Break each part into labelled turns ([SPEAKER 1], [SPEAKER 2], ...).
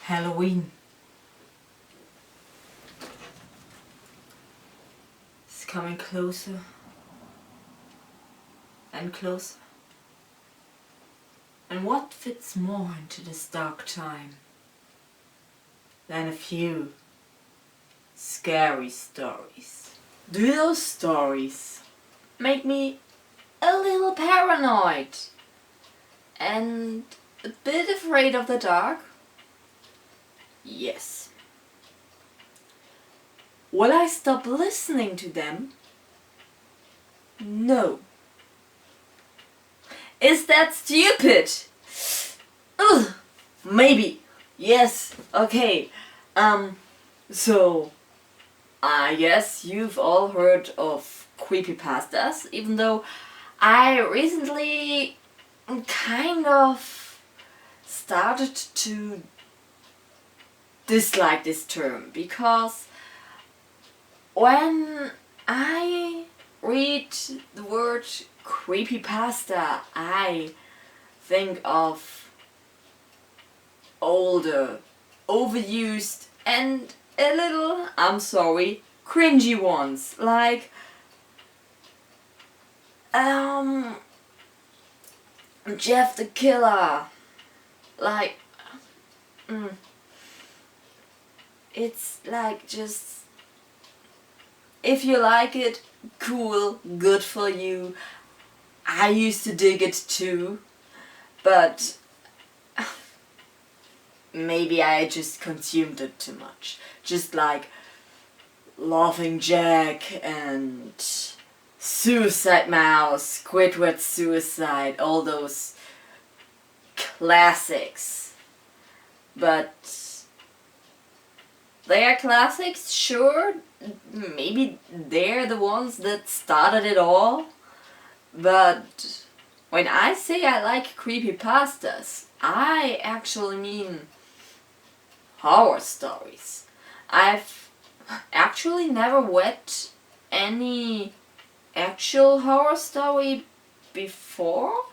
[SPEAKER 1] Halloween is coming closer and closer. And what fits more into this dark time than a few scary stories? Do those stories make me a little paranoid and a bit afraid of the dark? Yes. Will I stop listening to them? No. Is that stupid? Ugh. Maybe. Yes. Okay. So I guess you've all heard of creepypastas, even though I recently kind of started to dislike this term, because when I read the word creepypasta, I think of older, overused and a little, I'm sorry, cringy ones, like Jeff the Killer, like it's like, just, if you like it, cool, good for you. I used to dig it too, but maybe I just consumed it too much. Just like Laughing Jack and Suicide Mouse, Squidward Suicide, all those classics. But they are classics, sure, maybe they're the ones that started it all, but when I say I like creepypastas, I actually mean horror stories. I've actually never read any actual horror story before.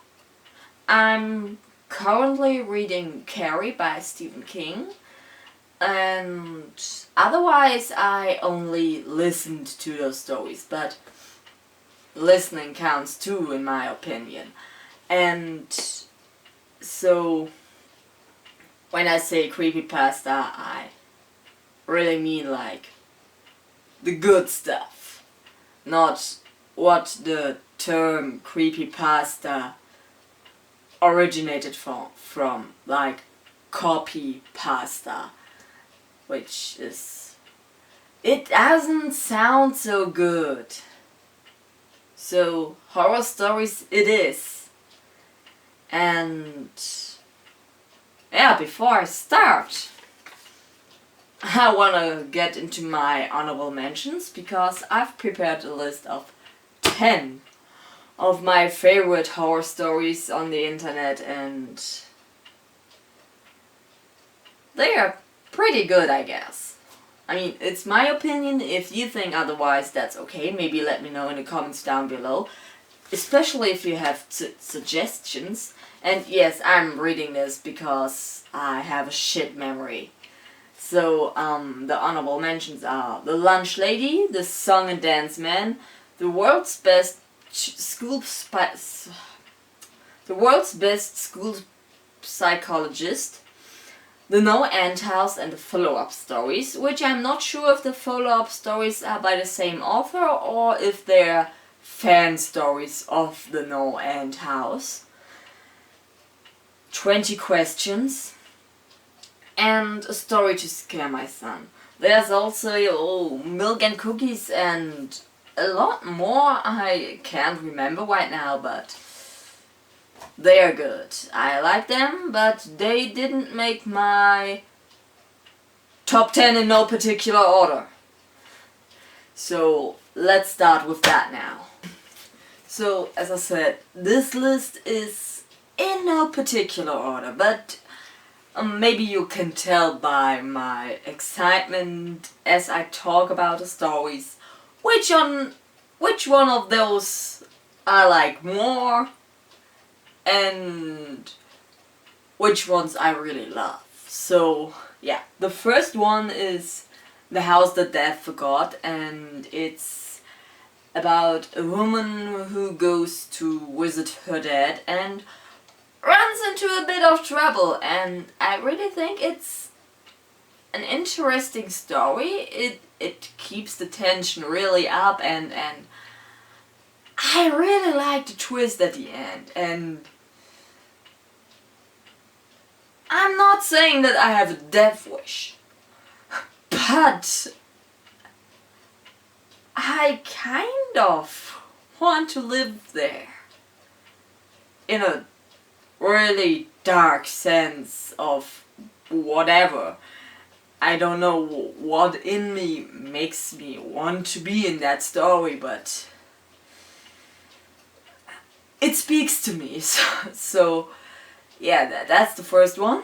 [SPEAKER 1] I'm currently reading Carrie by Stephen King, and otherwise I only listened to those stories, but listening counts too, in my opinion. And so when I say creepypasta, I really mean like the good stuff, not what the term creepypasta originated from like copy pasta, which is, it doesn't sound so good. So horror stories it is. And yeah, before I start, I wanna get into my honorable mentions, because I've prepared a list of 10 of my favorite horror stories on the internet, and they are pretty good, I guess. I mean, it's my opinion. If you think otherwise, that's okay. Maybe let me know in the comments down below, especially if you have suggestions. And yes, I'm reading this because I have a shit memory. So the honorable mentions are The Lunch Lady, The Song and Dance Man, The World's Best School Psychologist, The No End House, and the follow-up stories, which I'm not sure if the follow-up stories are by the same author or if they're fan stories of The No End House. 20 Questions, and A Story to Scare My Son. There's also Milk and Cookies and a lot more I can't remember right now, but they are good. I like them, but they didn't make my top 10 in no particular order. So let's start with that now. So as I said, this list is in no particular order, but maybe you can tell by my excitement as I talk about the stories which one of those I like more and which ones I really love. So yeah, the first one is The House That Death Forgot, and it's about a woman who goes to visit her dad and runs into a bit of trouble, and I really think it's an interesting story. It keeps the tension really up, and I really like the twist at the end. And I'm not saying that I have a death wish, but I kind of want to live there in a really dark sense of whatever. I don't know what in me makes me want to be in that story, but it speaks to me. So yeah, that's the first one.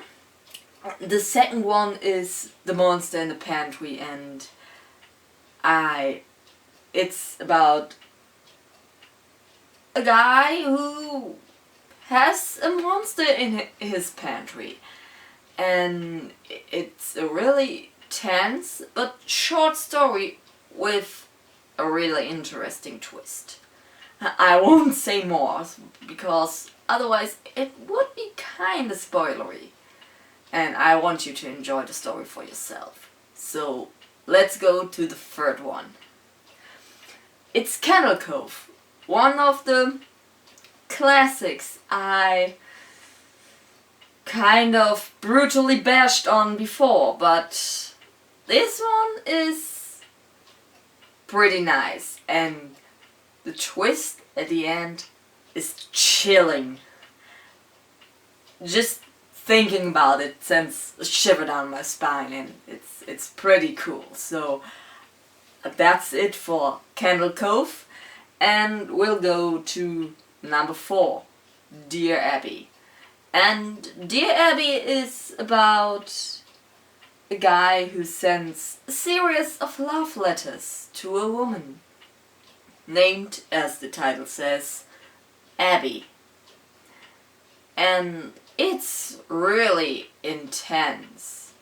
[SPEAKER 1] The second one is The Monster in the Pantry, and it's about a guy who has a monster in his pantry. And it's a really tense but short story with a really interesting twist. I won't say more because otherwise it would be kinda spoilery. And I want you to enjoy the story for yourself. So let's go to the third one. It's Cove, one of the classics I kind of brutally bashed on before, but this one is pretty nice, and the twist at the end is chilling. Just thinking about it sends a shiver down my spine, and it's pretty cool. So that's it for Cove, and we'll go to number 4, Dear Abby. And Dear Abby is about a guy who sends a series of love letters to a woman named, as the title says, Abby. And it's really intense,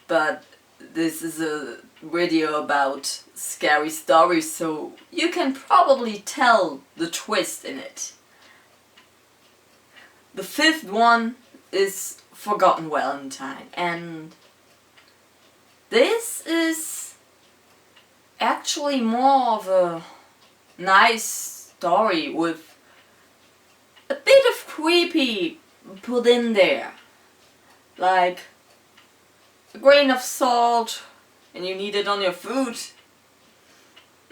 [SPEAKER 1] but this is a video about scary stories, so you can probably tell the twist in it. The fifth one is Forgotten Valentine, and this is actually more of a nice story with a bit of creepy put in there. Like a grain of salt and you need it on your food.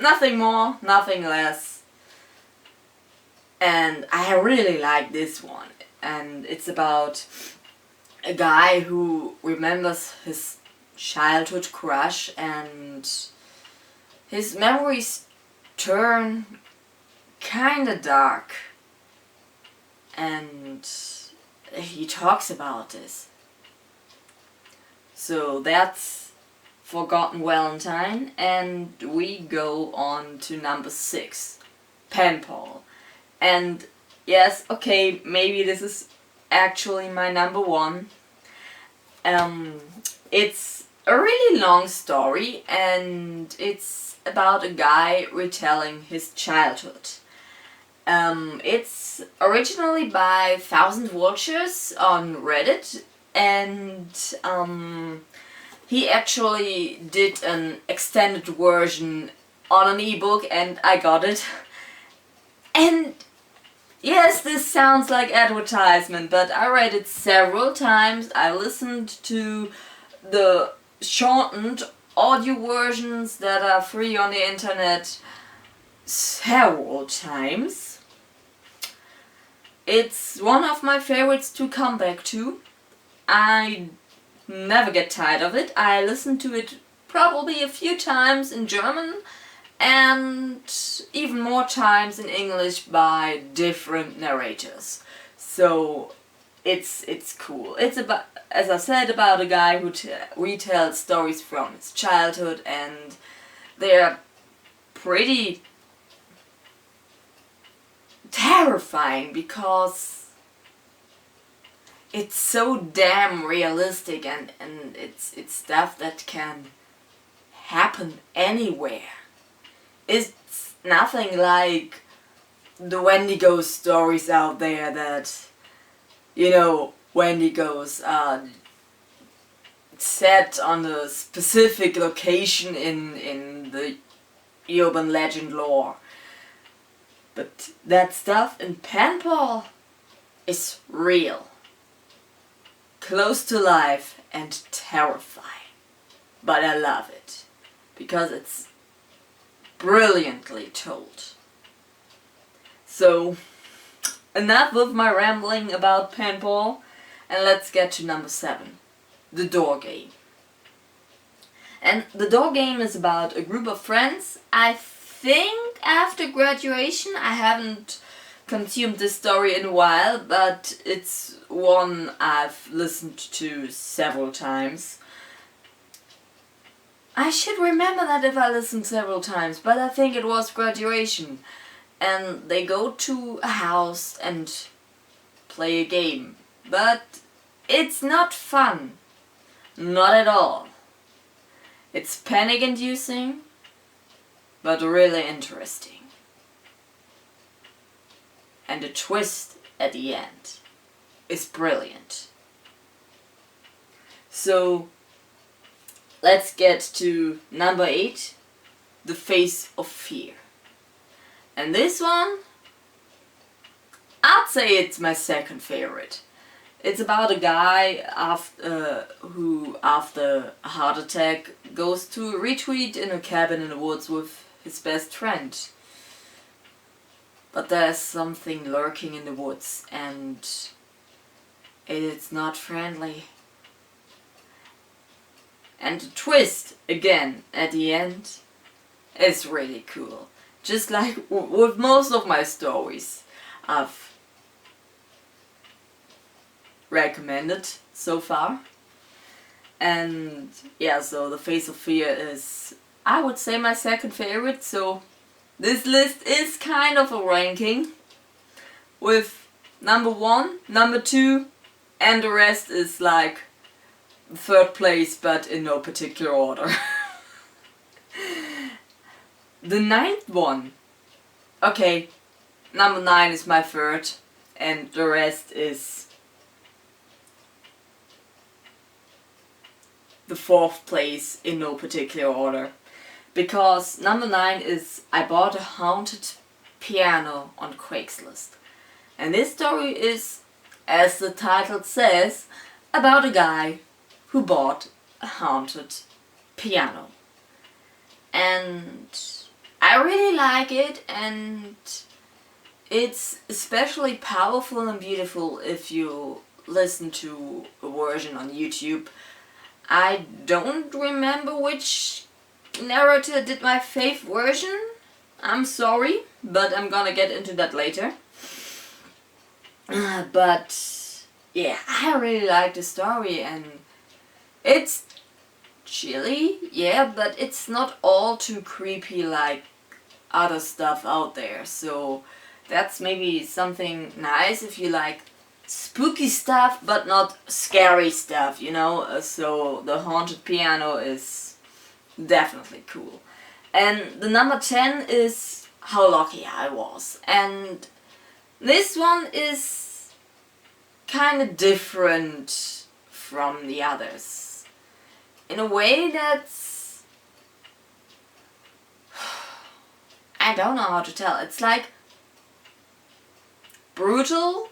[SPEAKER 1] Nothing more, nothing less. And I really like this one. And it's about a guy who remembers his childhood crush, and his memories turn kinda dark. And he talks about this. So that's Forgotten Valentine, and we go on to number 6, Pen Pal. And yes, okay, maybe this is actually my number 1. It's a really long story, and it's about a guy retelling his childhood. It's originally by Thousand Vultures on Reddit, and he actually did an extended version on an ebook, and I got it. And yes, this sounds like advertisement, but I read it several times. I listened to the shortened audio versions that are free on the internet several times. It's one of my favorites to come back to. I never get tired of it. I listen to it probably a few times in German and even more times in English by different narrators. So it's cool. It's about, as I said, about a guy who retells stories from his childhood, and they're pretty terrifying because it's so damn realistic, and it's stuff that can happen anywhere. It's nothing like the Wendigos stories out there that, you know, Wendigos are set on a specific location in the urban legend lore. But that stuff in Panpaw is real. Close to life and terrifying. But I love it. Because it's brilliantly told. So, enough of my rambling about Panpaw, and let's get to number 7, the door game. And the door game is about a group of friends. I think after graduation. I haven't consumed this story in a while, but it's one I've listened to several times. I should remember that if I listened several times, but I think it was graduation. And they go to a house and play a game. But it's not fun. Not at all. It's panic-inducing, but really interesting. And the twist at the end is brilliant. So, let's get to number 8, The Face of Fear. And this one, I'd say it's my second favorite. It's about a guy who, after a heart attack, goes to a retreat in a cabin in the woods with his best friend. But there's something lurking in the woods, and it's not friendly. And the twist, again, at the end, is really cool. Just like with most of my stories I've recommended so far. And yeah, so The Face of Fear is, I would say, my second favorite. So this list is kind of a ranking with number 1, number 2, and the rest is like third place, but in no particular order. The 9th one, okay, number 9 is my third, and the rest is the 4th place in no particular order. Because number 9 is I bought a haunted piano on Craigslist. And this story is, as the title says, about a guy who bought a haunted piano. And I really like it, and it's especially powerful and beautiful if you listen to a version on YouTube. I don't remember which narrator did my fave version. I'm sorry, but I'm gonna get into that later. But yeah, I really like the story, and it's chilly, yeah, but it's not all too creepy like other stuff out there. So that's maybe something nice if you like spooky stuff but not scary stuff, you know. So the haunted piano is definitely cool. And the number 10 is How Lucky I Was. And this one is kind of different from the others in a way that's, I don't know how to tell. It's like brutal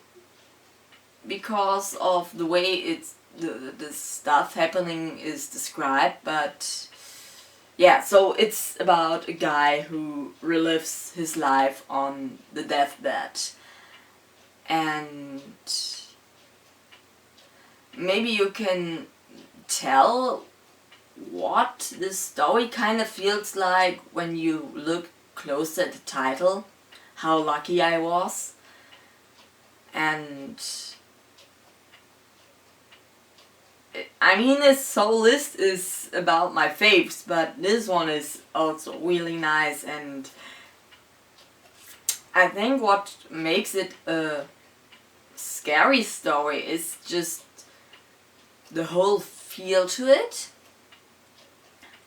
[SPEAKER 1] because of the way it's the stuff happening is described, but yeah, so it's about a guy who relives his life on the deathbed, and maybe you can tell what this story kind of feels like when you look close at the title, How Lucky I Was. And I mean, this whole list is about my faves, but this one is also really nice, and I think what makes it a scary story. It's just the whole feel to it.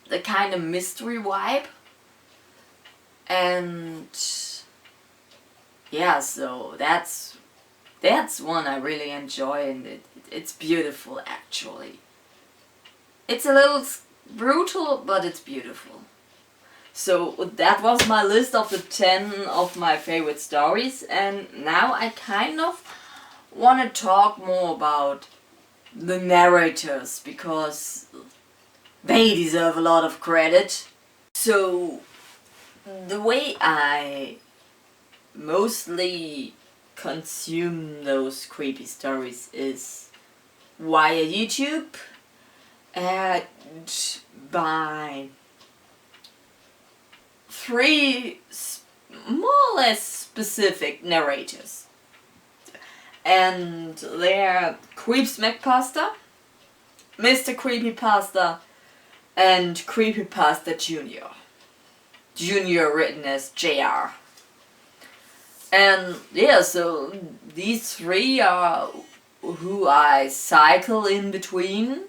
[SPEAKER 1] The kind of mystery vibe. And yeah, so that's one I really enjoy, and it's beautiful actually. It's a little brutal, but it's beautiful. So that was my list of the 10 of my favorite stories, and now I kind of want to talk more about the narrators, because they deserve a lot of credit. So the way I mostly consume those creepy stories is via YouTube and by 3 more or less specific narrators. And they're Creepsmackpasta, Mr. Creepypasta, and Creepypasta Junior. Junior written as JR. And yeah, so these 3 are who I cycle in between.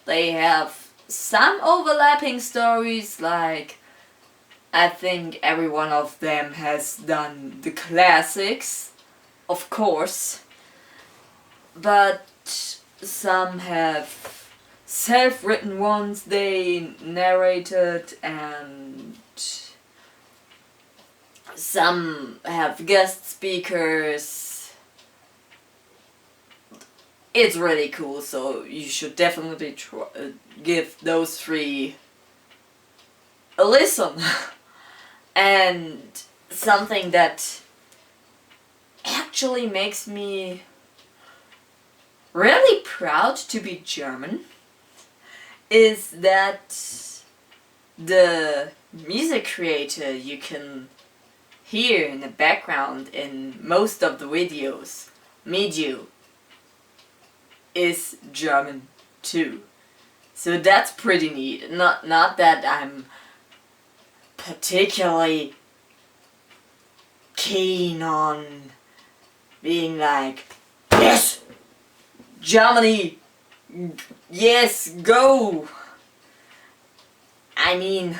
[SPEAKER 1] They have some overlapping stories, like I think every one of them has done the classics, of course, but some have self-written ones they narrated, and some have guest speakers. It's really cool, so you should definitely give those 3 a listen. And something that actually makes me really proud to be German is that the music creator you can hear in the background in most of the videos, Medu, is German too. So that's pretty neat. Not that I'm particularly keen on being like, yes, Germany, yes, go. I mean,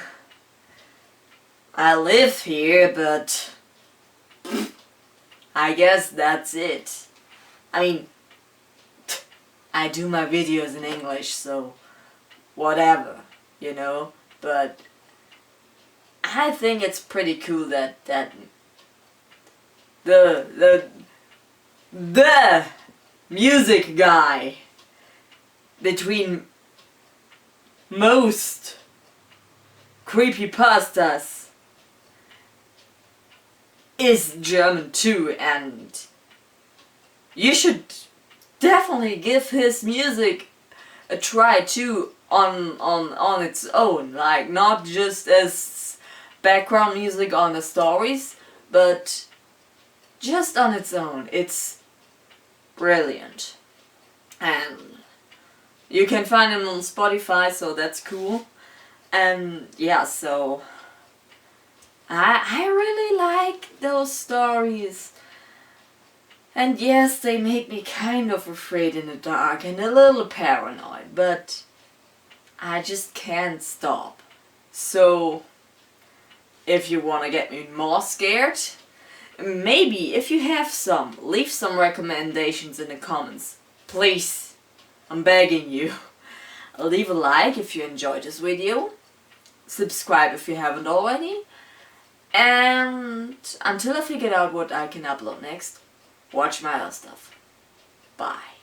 [SPEAKER 1] I live here, but I guess that's it. I mean, I do my videos in English, so whatever, you know, but I think it's pretty cool that the music guy between most creepypastas is German too, and you should definitely give his music a try too on its own, like not just as background music on the stories, but just on its own. It's brilliant. And you can find him on Spotify, so that's cool. And yeah, so I really like those stories. And yes, they make me kind of afraid in the dark and a little paranoid, but I just can't stop. So if you want to get me more scared, maybe if you have some, leave some recommendations in the comments. Please, I'm begging you. Leave a like if you enjoyed this video. Subscribe if you haven't already. And until I figure out what I can upload next, watch my other stuff. Bye.